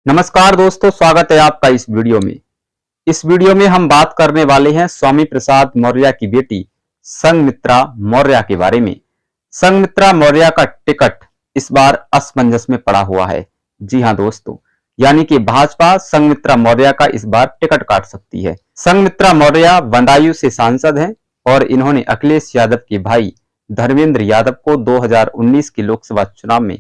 नमस्कार दोस्तों, स्वागत है आपका इस वीडियो में। इस वीडियो में हम बात करने वाले हैं स्वामी प्रसाद मौर्य की बेटी संघमित्रा मौर्य के बारे में। संघमित्रा मौर्य का टिकट इस बार असमंजस में पड़ा हुआ है। जी हां दोस्तों, यानी कि भाजपा संघमित्रा मौर्य का इस बार टिकट काट सकती है। संघमित्रा मौर्य बदायूं से सांसद हैं और इन्होंने अखिलेश यादव के भाई धर्मेंद्र यादव को 2019 के लोकसभा चुनाव में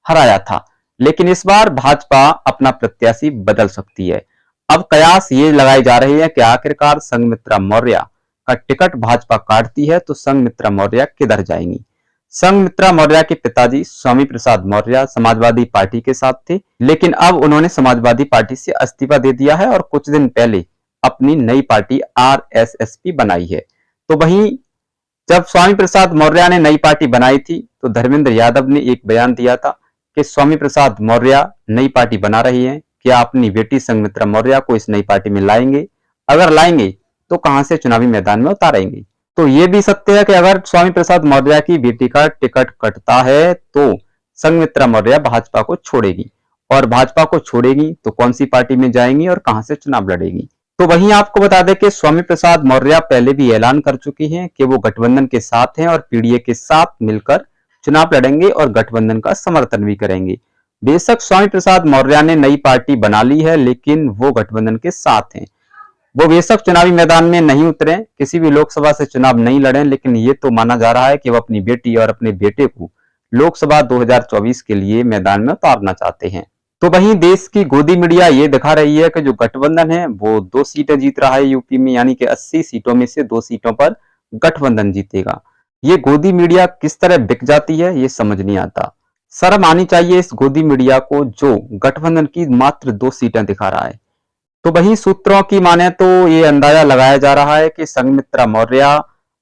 हराया था, लेकिन इस बार भाजपा अपना प्रत्याशी बदल सकती है। अब कयास ये लगाई जा रही है कि आखिरकार संघमित्रा मौर्य का टिकट भाजपा काटती है तो संघमित्रा मौर्य किधर जाएंगी। संघमित्रा मौर्य के पिताजी स्वामी प्रसाद मौर्य समाजवादी पार्टी के साथ थे, लेकिन अब उन्होंने समाजवादी पार्टी से इस्तीफा दे दिया है और कुछ दिन पहले अपनी नई पार्टी आरएसएसपी बनाई है। तो वहीं जब स्वामी प्रसाद मौर्य ने नई पार्टी बनाई थी तो धर्मेंद्र यादव ने एक बयान दिया था कि स्वामी प्रसाद मौर्य नई पार्टी बना रही है, क्या अपनी बेटी संघमित्रा मौर्य को इस नई पार्टी में लाएंगे? अगर लाएंगे तो कहां से चुनावी मैदान में उतारेंगे? तो ये भी सत्य है कि अगर स्वामी प्रसाद मौर्य की बेटी का टिकट कटता है तो संघमित्रा मौर्य भाजपा को छोड़ेगी, और भाजपा को छोड़ेगी तो कौन सी पार्टी में जाएंगी और कहां से चुनाव लड़ेगी। तो वहीं आपको बता दें कि स्वामी प्रसाद मौर्य पहले भी ऐलान कर चुकी हैं कि वो गठबंधन के साथ हैं और पीडीए के साथ मिलकर चुनाव लड़ेंगे और गठबंधन का समर्थन भी करेंगे। बेशक स्वामी प्रसाद मौर्य ने नई पार्टी बना ली है, लेकिन वो गठबंधन के साथ हैं। वो बेशक चुनावी मैदान में नहीं उतरे, किसी भी लोकसभा से चुनाव नहीं लड़े, लेकिन ये तो माना जा रहा है कि वो अपनी बेटी और अपने बेटे को लोकसभा 2024 के लिए मैदान में उतारना चाहते हैं। तो वहीं देश की गोदी मीडिया ये दिखा रही है कि जो गठबंधन है वो 2 सीटें जीत रहा है यूपी में, यानी कि 80 सीटों में से 2 सीटों पर गठबंधन जीतेगा। ये गोदी मीडिया किस तरह बिक जाती है ये समझ नहीं आता। शर्म आनी चाहिए इस गोदी मीडिया को जो गठबंधन की मात्र 2 सीटें दिखा रहा है। तो वहीं सूत्रों की माने तो ये अंदाजा लगाया जा रहा है कि संघमित्रा मौर्य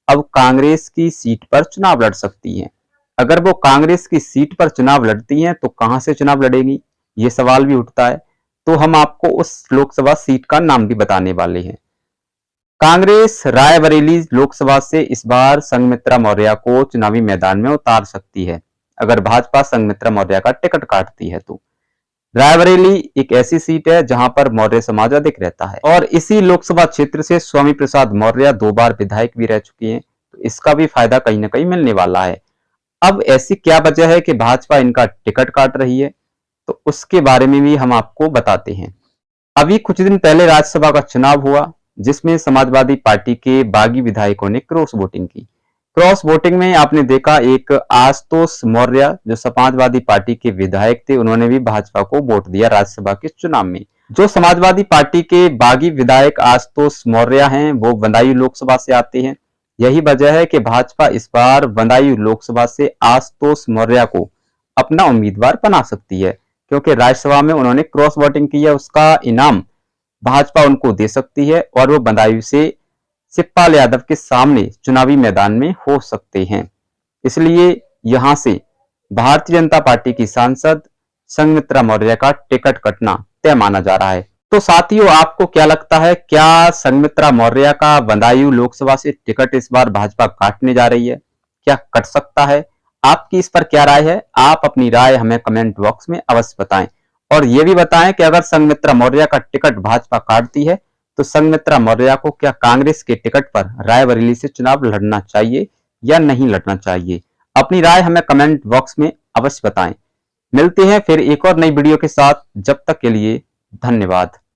अब कांग्रेस की सीट पर चुनाव लड़ सकती हैं। अगर वो कांग्रेस की सीट पर चुनाव लड़ती हैं तो कहां से चुनाव लड़ेगी, ये सवाल भी उठता है। तो हम आपको उस लोकसभा सीट का नाम भी बताने वाले हैं। कांग्रेस रायबरेली लोकसभा से इस बार संघमित्रा मौर्य को चुनावी मैदान में उतार सकती है, अगर भाजपा संघमित्रा मौर्य का टिकट काटती है तो। रायबरेली एक ऐसी सीट है जहां पर मौर्य समाज अधिक रहता है और इसी लोकसभा क्षेत्र से स्वामी प्रसाद मौर्य 2 बार विधायक भी रह चुके हैं, तो इसका भी फायदा कहीं ना कहीं मिलने वाला है। अब ऐसी क्या वजह है कि भाजपा इनका टिकट काट रही है, तो उसके बारे में भी हम आपको बताते हैं। अभी कुछ दिन पहले राज्यसभा का चुनाव हुआ जिसमें समाजवादी पार्टी के बागी विधायकों ने क्रॉस वोटिंग की। क्रॉस वोटिंग में आपने देखा एक आशुतोष मौर्य जो समाजवादी पार्टी के विधायक थे, उन्होंने भी भाजपा को वोट दिया राज्यसभा के चुनाव में। जो समाजवादी पार्टी के बागी विधायक आशुतोष मौर्य हैं वो बदायूं लोकसभा से आते हैं। यही वजह है कि भाजपा इस बार बदायूं लोकसभा से आशुतोष मौर्य को अपना उम्मीदवार बना सकती है, क्योंकि राज्यसभा में उन्होंने क्रॉस वोटिंग की है, उसका इनाम भाजपा उनको दे सकती है और वो बदायूं से शिवपाल यादव के सामने चुनावी मैदान में हो सकते हैं। इसलिए यहां से भारतीय जनता पार्टी की सांसद संघमित्रा मौर्य का टिकट कटना तय माना जा रहा है। तो साथियों, आपको क्या लगता है, क्या संघमित्रा मौर्य का बदायूं लोकसभा से टिकट इस बार भाजपा काटने जा रही है? क्या कट सकता है? आपकी इस पर क्या राय है? आप अपनी राय हमें कमेंट बॉक्स में अवश्य बताएं और ये भी बताएं कि अगर संघमित्रा मौर्य का टिकट भाजपा काटती है तो संघमित्रा मौर्य को क्या कांग्रेस के टिकट पर रायबरेली से चुनाव लड़ना चाहिए या नहीं लड़ना चाहिए? अपनी राय हमें कमेंट बॉक्स में अवश्य बताएं। मिलते हैं फिर एक और नई वीडियो के साथ, जब तक के लिए धन्यवाद।